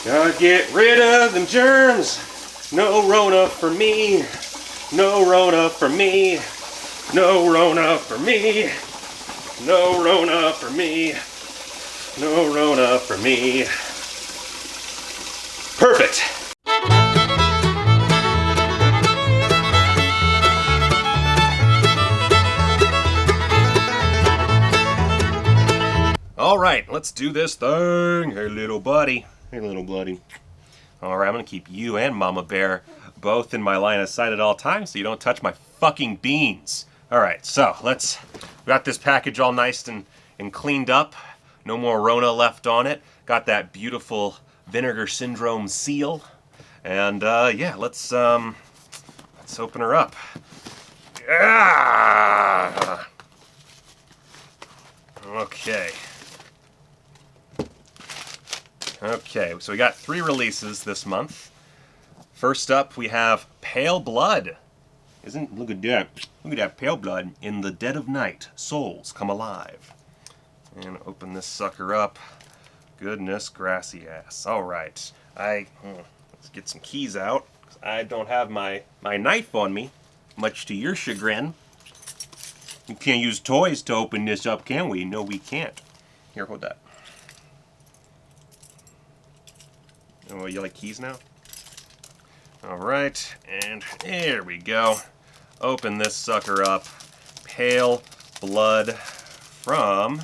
Gotta get rid of them germs. No Rona for me. No Rona for me. No Rona for me. No Rona for me. No Rona for me. Perfect. All right, let's do this thing. Hey, little buddy. Hey, little buddy. All right, I'm gonna keep you and Mama Bear both in my line of sight at all times so you don't touch my fucking beans. All right, so we got this package all nice and cleaned up. No more Rona left on it. Got that beautiful Vinegar Syndrome seal. And yeah, let's open her up. Ah! Okay. Okay, so we got 3 releases this month. First up, we have Pale Blood. Look at that. Look at that pale blood. In the dead of night, souls come alive. And open this sucker up. Goodness grassy ass. All right. Let's get some keys out. I don't have my knife on me, much to your chagrin. We can't use toys to open this up, can we? No, we can't. Here, hold that. Oh, you like keys now? Alright, and there we go. Open this sucker up. Pale Blood from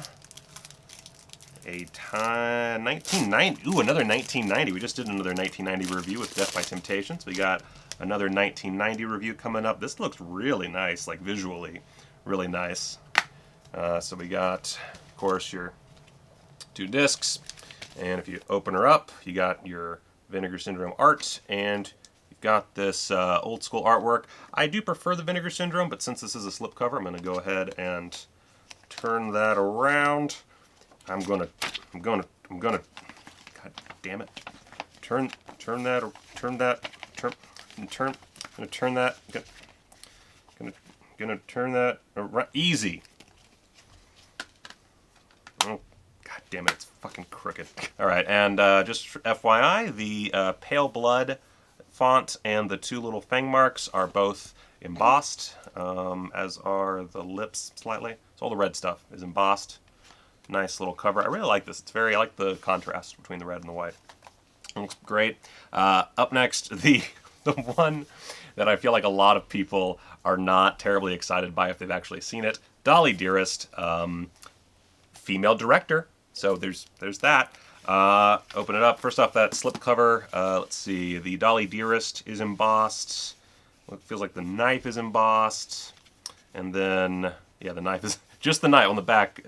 a time 1990. Ooh, another 1990. We just did another 1990 review with Death by Temptation. So we got another 1990 review coming up. This looks really nice, like visually, really nice. So we got, of course, your 2 discs. And if you open her up, you got your Vinegar Syndrome art, and you've got this old school artwork. I do prefer the Vinegar Syndrome, but since this is a slipcover, I'm going to go ahead and turn that around. I'm gonna, God damn it, turn that around, easy. Oh, God damn it, it's fucking crooked. All right, and just FYI, the Pale Blood font and the 2 little fang marks are both embossed, as are the lips slightly. So all the red stuff is embossed. Nice little cover. I really like this. I like the contrast between the red and the white. It looks great. Up next, the one that I feel like a lot of people are not terribly excited by if they've actually seen it. Dolly Dearest, female director. So there's that. Open it up. First off, that slipcover. Let's see. The Dolly Dearest is embossed. It feels like the knife is embossed. And then, yeah, the knife is... Just the knife on the back,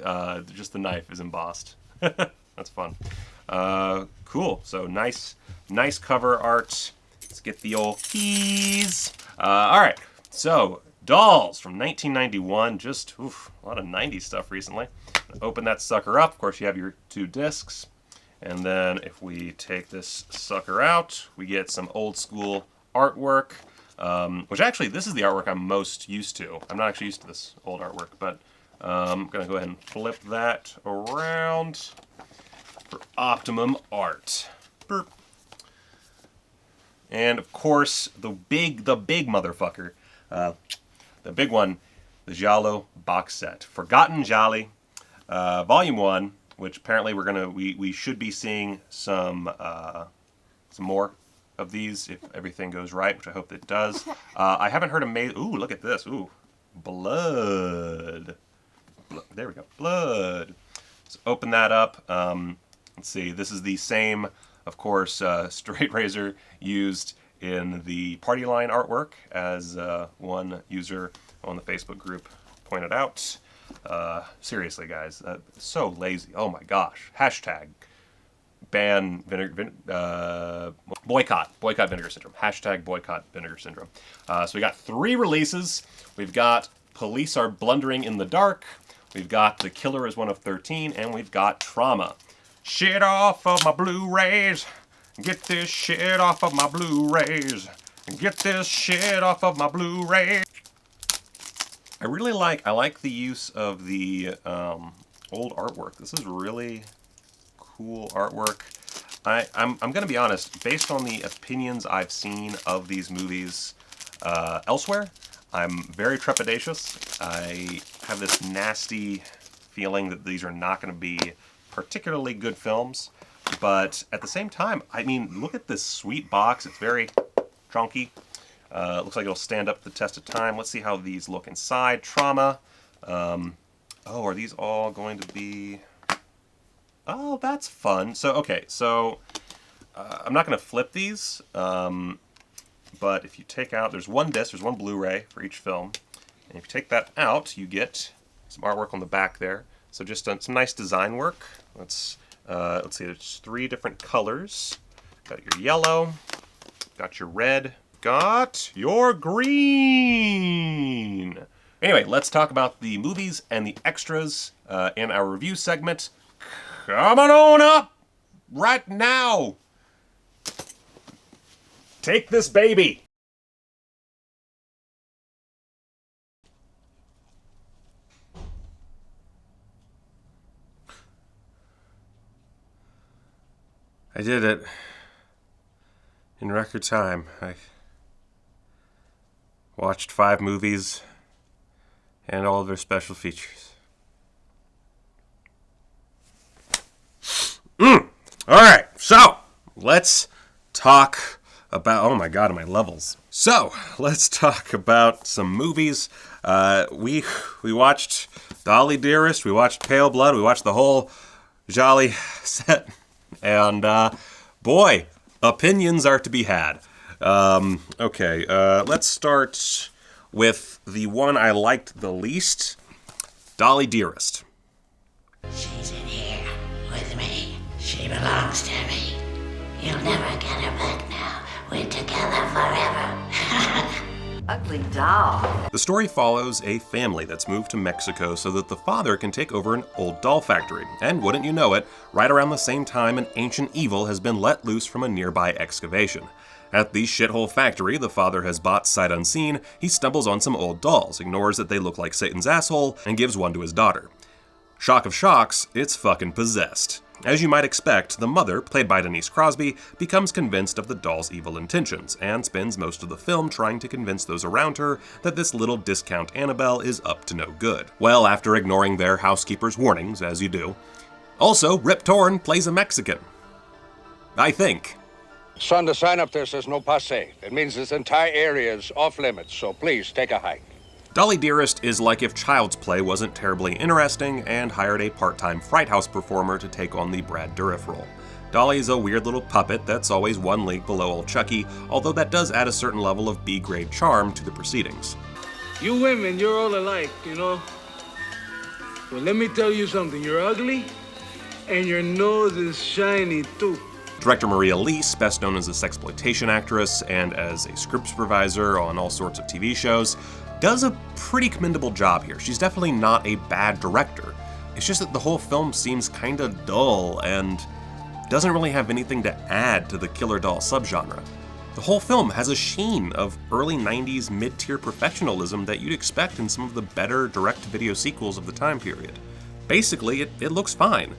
just the knife is embossed. That's fun. Cool. So nice cover art. Let's get the old keys. All right. So Dolls from 1991. Just a lot of 90s stuff recently. Open that sucker up. Of course, you have your 2 discs. And then if we take this sucker out, we get some old school artwork. Which actually, this is the artwork I'm most used to. I'm not actually used to this old artwork, but I'm going to go ahead and flip that around for optimum art. Burp. And of course, the big motherfucker, the big one, the Giallo box set. Forgotten Gialli, Volume 1, which apparently we should be seeing some more of these if everything goes right, which I hope it does. I haven't heard ooh, look at this. Ooh, blood. There we go. Blood. Let's open that up. Let's see. This is the same, of course, straight razor used in the party line artwork, as one user on the Facebook group pointed out. Seriously, guys, so lazy. Oh my gosh. Hashtag ban boycott Vinegar Syndrome. Hashtag boycott Vinegar Syndrome. So we got 3 releases. We've got Police Are Blundering in the Dark. We've got The Killer is One of 13, and we've got Trauma. Shit off of my Blu-rays. Get this shit off of my Blu-rays. Get this shit off of my Blu-rays. I like the use of the old artwork. This is really cool artwork. I'm going to be honest, based on the opinions I've seen of these movies elsewhere, I'm very trepidatious. I have this nasty feeling that these are not going to be particularly good films, but at the same time, I mean, look at this sweet box. It's very chunky. Looks like it'll stand up the test of time. Let's see how these look inside. Trauma. Oh, are these all going to be... Oh, that's fun. So, okay, so I'm not going to flip these, but if you take out, there's one disc, there's one Blu-ray for each film, and if you take that out, you get some artwork on the back there. So just some nice design work. Let's see, there's 3 different colors. Got your yellow, got your red, got your green. Anyway, let's talk about the movies and the extras in our review segment. Coming on up right now. Take this baby. I did it in record time. I watched 5 movies and all of their special features. Alright, so let's talk about, oh my god, my levels. So, let's talk about some movies. We watched Dolly Dearest, we watched Pale Blood, we watched the whole Gialli set, and boy, opinions are to be had. Okay, let's start with the one I liked the least, Dolly Dearest. She's in here with me. She belongs to me. You'll never get her back now. We're together forever. Ugly doll. The story follows a family that's moved to Mexico so that the father can take over an old doll factory. And wouldn't you know it, right around the same time an ancient evil has been let loose from a nearby excavation. At the shithole factory the father has bought sight unseen, he stumbles on some old dolls, ignores that they look like Satan's asshole, and gives one to his daughter. Shock of shocks, it's fucking possessed. As you might expect, the mother, played by Denise Crosby, becomes convinced of the doll's evil intentions, and spends most of the film trying to convince those around her that this little discount Annabelle is up to no good. Well, after ignoring their housekeeper's warnings, as you do. Also, Rip Torn plays a Mexican. I think. Son, the sign up there says no passe. It means this entire area is off limits, so please take a hike. Dolly Dearest is like if Child's Play wasn't terribly interesting and hired a part-time Fright House performer to take on the Brad Dourif role. Dolly's a weird little puppet that's always one league below old Chucky, although that does add a certain level of B-grade charm to the proceedings. You women, you're all alike, you know? Well, let me tell you something. You're ugly, and your nose is shiny, too. Director Maria Leese, best known as a sexploitation actress and as a script supervisor on all sorts of TV shows, does a pretty commendable job here. She's definitely not a bad director. It's just that the whole film seems kinda dull and doesn't really have anything to add to the killer doll subgenre. The whole film has a sheen of early 90s mid-tier professionalism that you'd expect in some of the better direct-to-video sequels of the time period. Basically, it looks fine.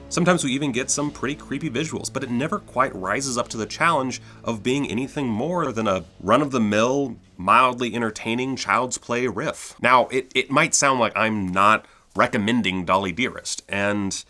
Sometimes we even get some pretty creepy visuals, but it never quite rises up to the challenge of being anything more than a run-of-the-mill, mildly entertaining Child's Play riff. Now, it might sound like I'm not recommending Dolly Dearest, and,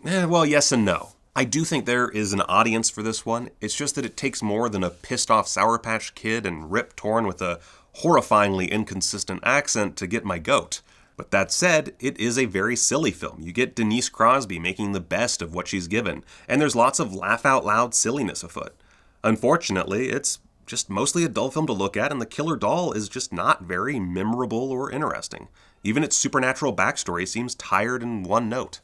well, yes and no. I do think there is an audience for this one. It's just that it takes more than a pissed-off Sour Patch Kid and Rip Torn with a horrifyingly inconsistent accent to get my goat. But that said, it is a very silly film. You get Denise Crosby making the best of what she's given, and there's lots of laugh-out-loud silliness afoot. Unfortunately, it's just mostly a dull film to look at, and the killer doll is just not very memorable or interesting. Even its supernatural backstory seems tired and one note.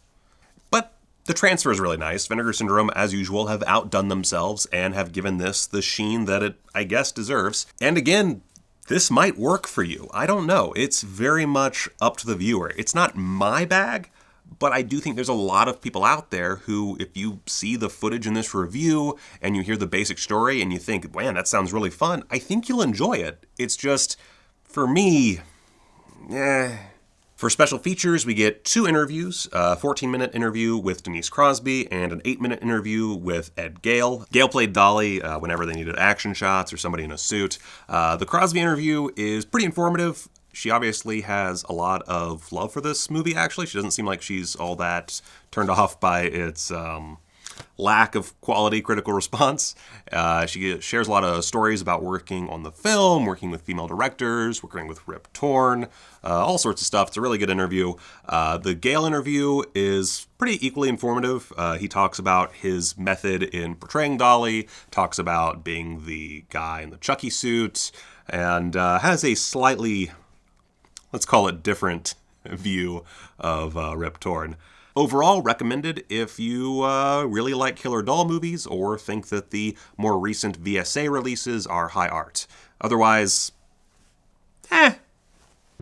But the transfer is really nice. Vinegar Syndrome, as usual, have outdone themselves and have given this the sheen that it, I guess, deserves. And again, this might work for you. I don't know. It's very much up to the viewer. It's not my bag, but I do think there's a lot of people out there who, if you see the footage in this review and you hear the basic story and you think, man, that sounds really fun, I think you'll enjoy it. It's just, for me, For special features, we get 2 interviews, a 14-minute interview with Denise Crosby and an 8-minute interview with Ed Gale. Gale played Dolly whenever they needed action shots or somebody in a suit. The Crosby interview is pretty informative. She obviously has a lot of love for this movie, actually. She doesn't seem like she's all that turned off by its lack of quality critical response. She shares a lot of stories about working on the film, working with female directors, working with Rip Torn, all sorts of stuff. It's a really good interview. The Gale interview is pretty equally informative. He talks about his method in portraying Dolly, talks about being the guy in the Chucky suit, and has a slightly, let's call it, different view of Rip Torn. Overall, recommended if you really like killer doll movies or think that the more recent VSA releases are high art. Otherwise,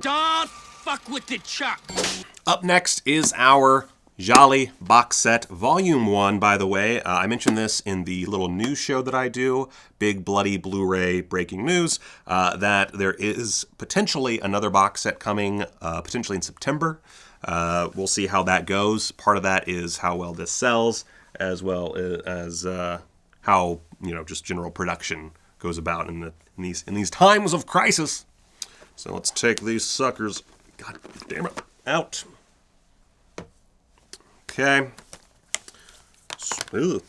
Don't fuck with the Chuck. Up next is our Gialli box set, Volume 1, by the way. I mentioned this in the little news show that I do, Big Bloody Blu-ray Breaking News, that there is potentially another box set coming, potentially in September. We'll see how that goes. Part of that is how well this sells, as well as how, just general production goes about in these times of crisis. So let's take these suckers, god damn it, out. Okay. Smooth.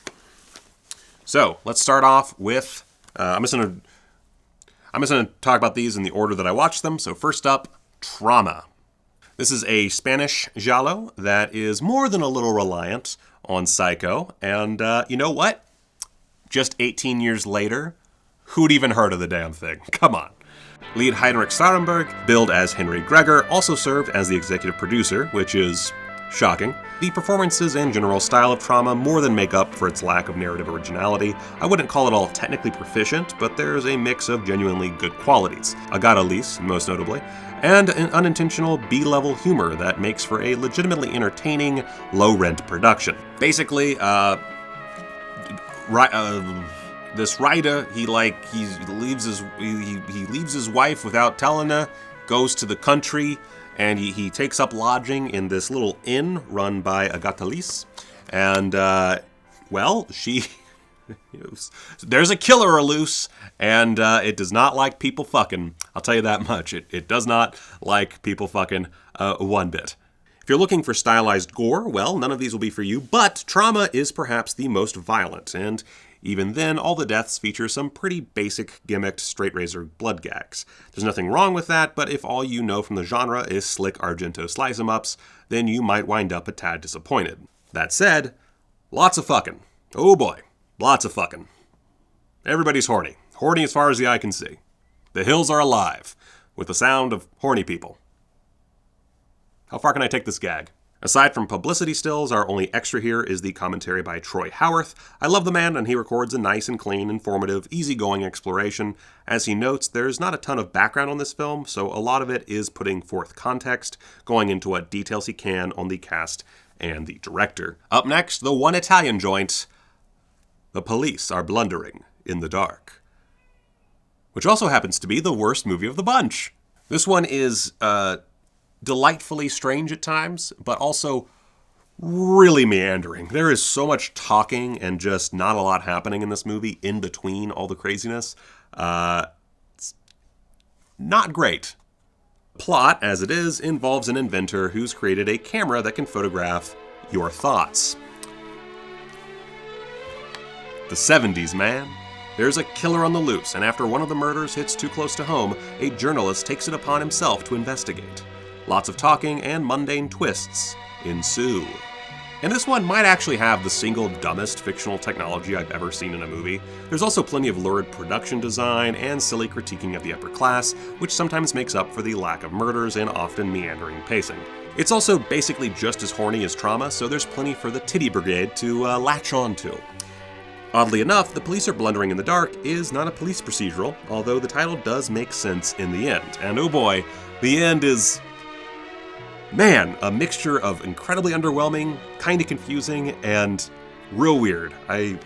So let's start off with. I'm just gonna talk about these in the order that I watched them. So first up, Trauma. This is a Spanish giallo that is more than a little reliant on Psycho. And you know what? Just 18 years later, who'd even heard of the damn thing? Come on. Lead Heinrich Sarenberg, billed as Henry Gregor, also served as the executive producer, which is shocking. The performances and general style of Trauma more than make up for its lack of narrative originality. I wouldn't call it all technically proficient, but there's a mix of genuinely good qualities. Agatha Lees, most notably, and an unintentional B-level humor that makes for a legitimately entertaining, low-rent production. Basically, this writer, he leaves his wife without telling her, goes to the country, and he takes up lodging in this little inn run by Agatha Lees. And, there's a killer loose, and it does not like people fucking. I'll tell you that much. It does not like people fucking one bit. If you're looking for stylized gore, well, none of these will be for you, but Trauma is perhaps the most violent, and even then, all the deaths feature some pretty basic, gimmicked, straight-razor blood gags. There's nothing wrong with that, but if all you know from the genre is slick Argento slice-em-ups, then you might wind up a tad disappointed. That said, lots of fucking. Oh boy, lots of fucking. Everybody's horny. Horny as far as the eye can see. The hills are alive, with the sound of horny people. How far can I take this gag? Aside from publicity stills, our only extra here is the commentary by Troy Howarth. I love the man, and he records a nice and clean, informative, easygoing exploration. As he notes, there's not a ton of background on this film, so a lot of it is putting forth context, going into what details he can on the cast and the director. Up next, the one Italian joint, The Police Are Blundering in the Dark, which also happens to be the worst movie of the bunch. This one is, delightfully strange at times, but also really meandering. There is so much talking and just not a lot happening in this movie in between all the craziness. It's not great. Plot, as it is, involves an inventor who's created a camera that can photograph your thoughts. The 70s, man. There's a killer on the loose, and after one of the murders hits too close to home, a journalist takes it upon himself to investigate. Lots of talking and mundane twists ensue. And this one might actually have the single dumbest fictional technology I've ever seen in a movie. There's also plenty of lurid production design and silly critiquing of the upper class, which sometimes makes up for the lack of murders and often meandering pacing. It's also basically just as horny as Trauma, so there's plenty for the titty brigade to latch on to. Oddly enough, The Police Are Blundering in the Dark is not a police procedural, although the title does make sense in the end. And oh boy, the end is... man, a mixture of incredibly underwhelming, kinda confusing, and real weird. I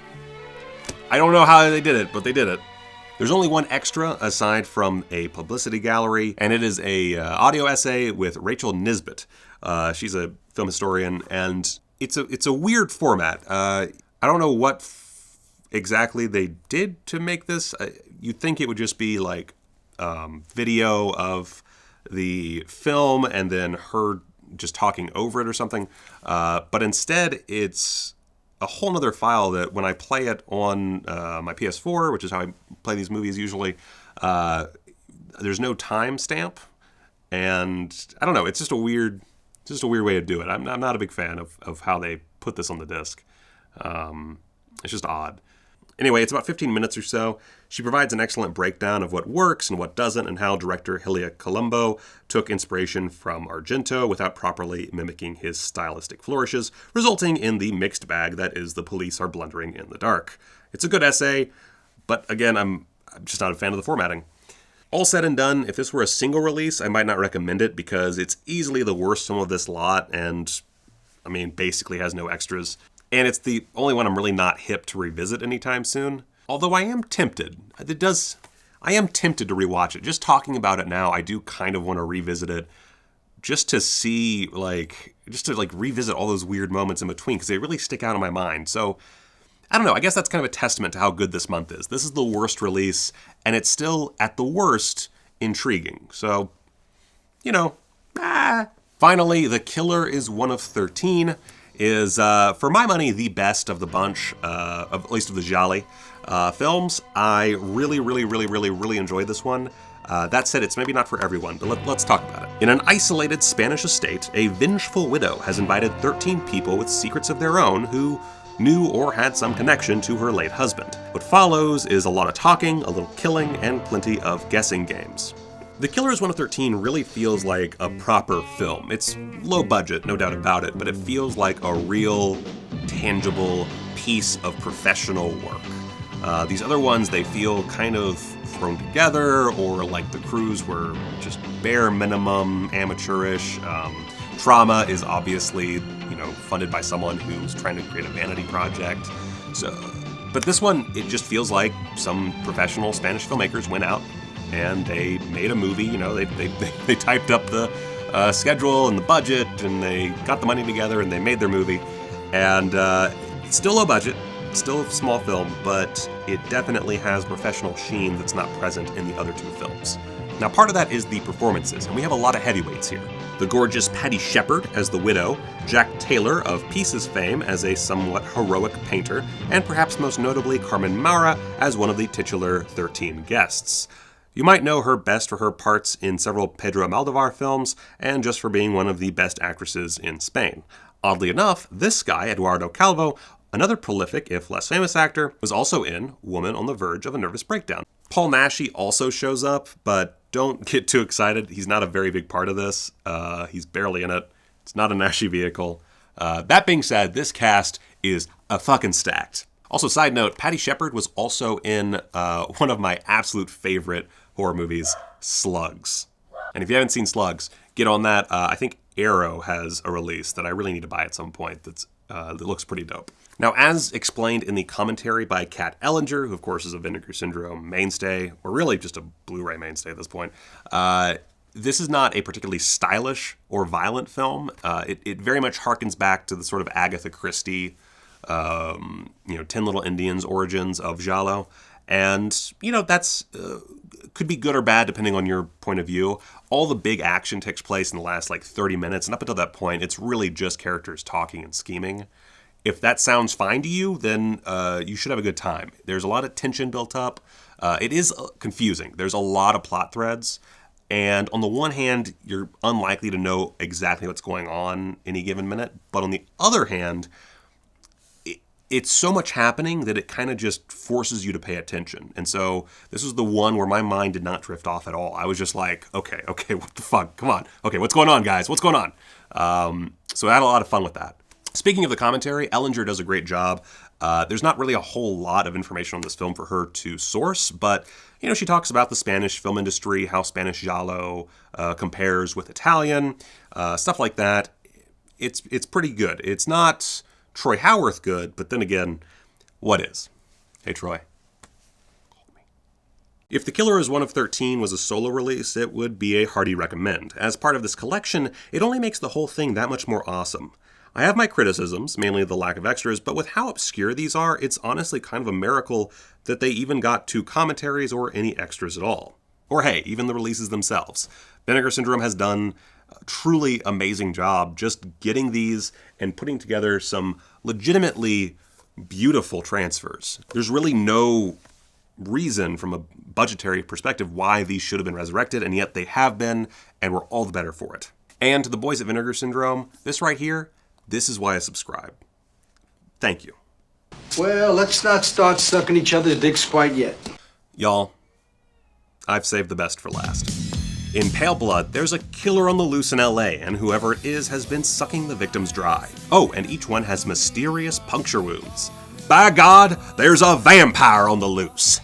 don't know how they did it, but they did it. There's only one extra aside from a publicity gallery, and it is a audio essay with Rachel Nisbet. She's a film historian, and it's a weird format. I don't know what exactly they did to make this. You'd think it would just be like video of the film and then her just talking over it or something. But instead, it's a whole nother file that when I play it on my PS4, which is how I play these movies usually, there's no timestamp, and I don't know. It's just a weird way to do it. I'm not a big fan of how they put this on the disc. It's just odd. Anyway, it's about 15 minutes or so. She provides an excellent breakdown of what works and what doesn't, and how director Hilia Colombo took inspiration from Argento without properly mimicking his stylistic flourishes, resulting in the mixed bag that is The Police Are Blundering in the Dark. It's a good essay, but again, I'm just not a fan of the formatting. All said and done, if this were a single release, I might not recommend it because it's easily the worst film of this lot, and I mean, basically has no extras. And it's the only one I'm really not hip to revisit anytime soon. Although I am tempted. I am tempted to rewatch it. Just talking about it now, I do kind of want to revisit it just to see, revisit all those weird moments in between, because they really stick out in my mind. So, I don't know. I guess that's kind of a testament to how good this month is. This is the worst release, and it's still, at the worst, intriguing. So, Finally, The Killer is one of 13. Is, for my money, the best of the bunch, at least of the Gialli films. I really enjoyed this one. That said, it's maybe not for everyone, but let's talk about it. In an isolated Spanish estate, a vengeful widow has invited 13 people with secrets of their own who knew or had some connection to her late husband. What follows is a lot of talking, a little killing, and plenty of guessing games. The Killer is one of 13 really feels like a proper film. It's low budget, no doubt about it, but it feels like a real, tangible piece of professional work. These other ones, they feel kind of thrown together, or like the crews were just bare minimum, amateurish. Trauma is obviously, funded by someone who's trying to create a vanity project. But this one, it just feels like some professional Spanish filmmakers went out and they made a movie. They typed up the schedule and the budget, and they got the money together and they made their movie. And it's still low budget, still a small film, but it definitely has professional sheen that's not present in the other two films. Now, part of that is the performances, and we have a lot of heavyweights here. The gorgeous Patty Shepard as the widow, Jack Taylor of Pieces fame as a somewhat heroic painter, and perhaps most notably Carmen Maura as one of the titular 13 guests. You might know her best for her parts in several Pedro Almodovar films, and just for being one of the best actresses in Spain. Oddly enough, this guy, Eduardo Calvo, another prolific, if less famous actor, was also in Woman on the Verge of a Nervous Breakdown. Paul Naschy also shows up, but don't get too excited. He's not a very big part of this. He's barely in it. It's not a Naschy vehicle. That being said, this cast is a fucking stacked. Also, side note, Patty Shepard was also in one of my absolute favorite horror movies, Slugs. And if you haven't seen Slugs, get on that. I think Arrow has a release that I really need to buy at some point that looks pretty dope. Now, as explained in the commentary by Kat Ellinger, who of course is a Vinegar Syndrome mainstay, or really just a Blu-ray mainstay at this point, this is not a particularly stylish or violent film. It very much harkens back to the sort of Agatha Christie, 10 Little Indians origins of Giallo. And, that's could be good or bad depending on your point of view. All the big action takes place in the last 30 minutes, and up until that point, it's really just characters talking and scheming. If that sounds fine to you, then you should have a good time. There's a lot of tension built up. It is confusing. There's a lot of plot threads. And on the one hand, you're unlikely to know exactly what's going on any given minute. But on the other hand, it's so much happening that it kind of just forces you to pay attention. And so this was the one where my mind did not drift off at all. I was just like, okay, what the fuck? Come on. Okay, what's going on, guys? What's going on? So I had a lot of fun with that. Speaking of the commentary, Ellinger does a great job. There's not really a whole lot of information on this film for her to source, but she talks about the Spanish film industry, how Spanish Giallo compares with Italian, stuff like that. It's pretty good. It's not Troy Howarth good, but then again, what is? Hey, Troy. Call me. If The Killer is One of 13 was a solo release, it would be a hearty recommend. As part of this collection, it only makes the whole thing that much more awesome. I have my criticisms, mainly the lack of extras, but with how obscure these are, it's honestly kind of a miracle that they even got 2 commentaries or any extras at all. Or hey, even the releases themselves. Vinegar Syndrome has done a truly amazing job just getting these and putting together some legitimately beautiful transfers. There's really no reason from a budgetary perspective why these should have been resurrected, and yet they have been, and we're all the better for it. And to the boys at Vinegar Syndrome, this right here, this is why I subscribe. Thank you. Well, let's not start sucking each other's dicks quite yet. Y'all, I've saved the best for last. In Pale Blood, there's a killer on the loose in LA, and whoever it is has been sucking the victims dry. Oh, and each one has mysterious puncture wounds. By God, there's a vampire on the loose.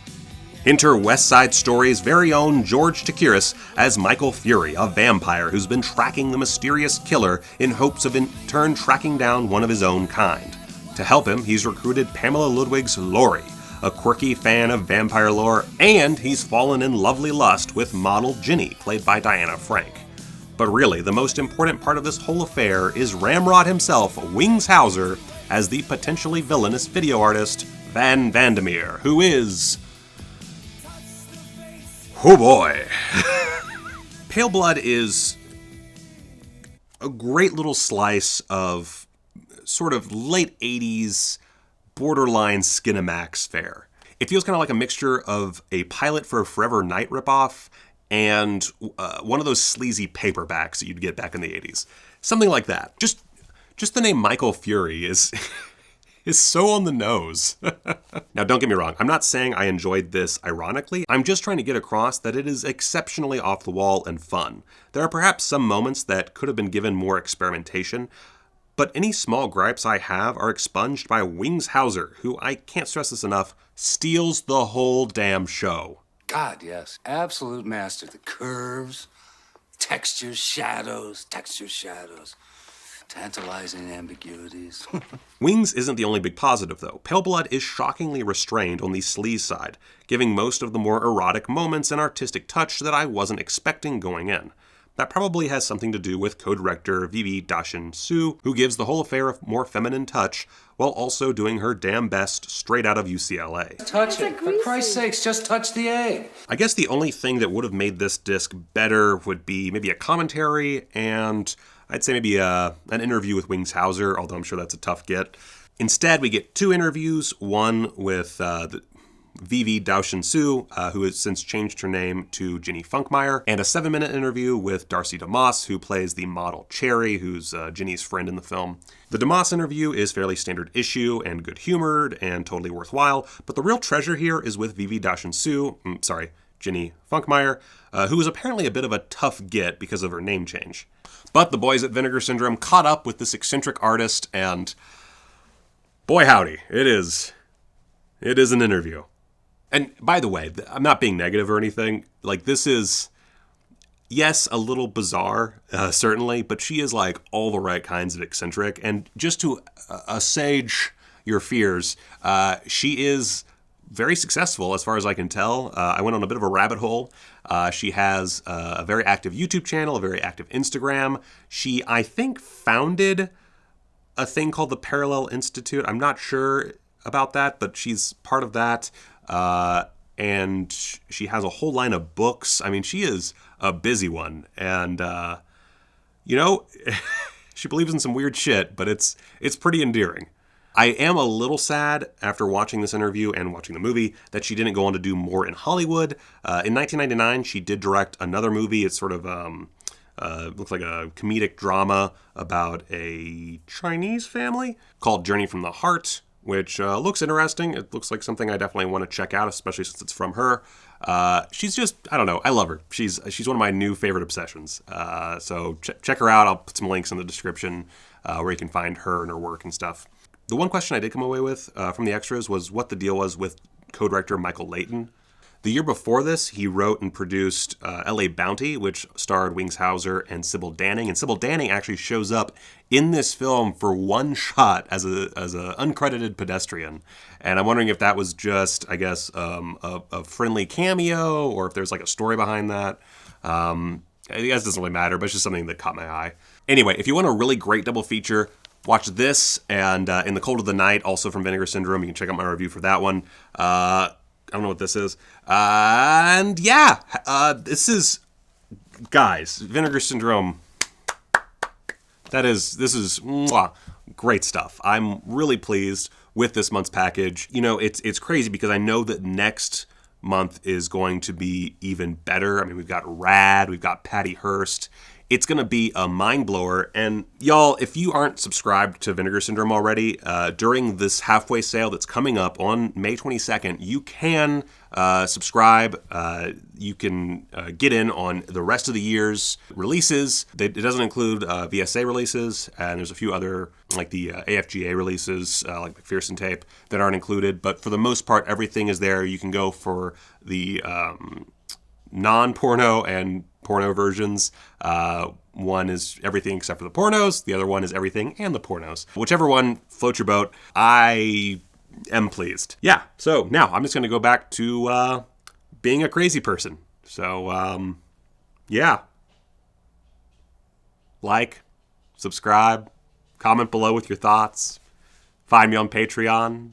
Enter West Side Story's very own George Takiris as Michael Fury, a vampire who's been tracking the mysterious killer in hopes of in turn tracking down one of his own kind. To help him, he's recruited Pamela Ludwig's Laurie, a quirky fan of vampire lore, and he's fallen in lovely lust with model Ginny, played by Diana Frank. But really, the most important part of this whole affair is Ramrod himself, Wings Hauser, as the potentially villainous video artist, Van Vandermeer, who is... oh boy. Pale Blood is a great little slice of sort of late 80s borderline Skinamax fare. It feels kind of like a mixture of a pilot for a Forever Knight ripoff and one of those sleazy paperbacks that you'd get back in the 80s. Something like that. Just the name Michael Fury is so on the nose. Now, don't get me wrong. I'm not saying I enjoyed this ironically. I'm just trying to get across that it is exceptionally off the wall and fun. There are perhaps some moments that could have been given more experimentation, but any small gripes I have are expunged by Wings Hauser, who, I can't stress this enough, steals the whole damn show. God, yes. Absolute master. The curves, textures, shadows. Tantalizing ambiguities. Wings isn't the only big positive, though. Pale Blood is shockingly restrained on the sleaze side, giving most of the more erotic moments an artistic touch that I wasn't expecting going in. That probably has something to do with co-director Vivi Dashin Su, who gives the whole affair a more feminine touch, while also doing her damn best straight out of UCLA. Touch it. For Christ's sakes, just touch the egg. I guess the only thing that would have made this disc better would be maybe a commentary and I'd say maybe an interview with Wings Hauser, although I'm sure that's a tough get. Instead, we get 2 interviews, one with Vivi Dashin Su, who has since changed her name to Ginny Funkmeyer, and a 7-minute interview with Darcy DeMoss, who plays the model Cherry, who's Ginny's friend in the film. The DeMoss interview is fairly standard issue and good-humored and totally worthwhile, but the real treasure here is with Vivi Dashin Su, Ginny Funkmeyer, who is apparently a bit of a tough get because of her name change. But the boys at Vinegar Syndrome caught up with this eccentric artist, and boy howdy, it is an interview. And by the way, I'm not being negative or anything. Like, this is, yes, a little bizarre, certainly, but she is like all the right kinds of eccentric. And just to assuage your fears, she is very successful as far as I can tell. I went on a bit of a rabbit hole. She has a very active YouTube channel, a very active Instagram. She, I think, founded a thing called the Parallel Institute. I'm not sure about that, but she's part of that. And she has a whole line of books. I mean, she is a busy one. And, she believes in some weird shit, but it's pretty endearing. I am a little sad after watching this interview and watching the movie that she didn't go on to do more in Hollywood. In 1999, she did direct another movie. It's sort of looks like a comedic drama about a Chinese family called Journey from the Heart, which looks interesting. It looks like something I definitely want to check out, especially since it's from her. She's just, I don't know, I love her. She's one of my new favorite obsessions. So check her out. I'll put some links in the description where you can find her and her work and stuff. The one question I did come away with from the extras was what the deal was with co-director Michael Layton. The year before this, he wrote and produced L.A. Bounty, which starred Wings Hauser and Sybil Danning. And Sybil Danning actually shows up in this film for one shot as a uncredited pedestrian. And I'm wondering if that was just, I guess, a friendly cameo, or if there's like a story behind that. I guess it doesn't really matter, but it's just something that caught my eye. Anyway, if you want a really great double feature, watch this and In the Cold of the Night, also from Vinegar Syndrome. You can check out my review for that one. I don't know what this is. And yeah, this is, guys, Vinegar Syndrome. This is mwah, great stuff. I'm really pleased with this month's package. You know, it's crazy because I know that next month is going to be even better. I mean, we've got Rad, we've got Patty Hearst. It's going to be a mind blower. And y'all, if you aren't subscribed to Vinegar Syndrome already, during this halfway sale that's coming up on May 22nd, you can subscribe. You can get in on the rest of the year's releases. It doesn't include VSA releases, and there's a few other, like the AFGA releases, like McPherson tape, that aren't included. But for the most part, everything is there. You can go for the non-porno and porno versions. One is everything except for the pornos. The other one is everything and the pornos. Whichever one floats your boat, I am pleased. Yeah, so now I'm just going to go back to being a crazy person. So, yeah. Like, subscribe, comment below with your thoughts. Find me on Patreon.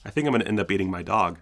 I think I'm going to end up eating my dog.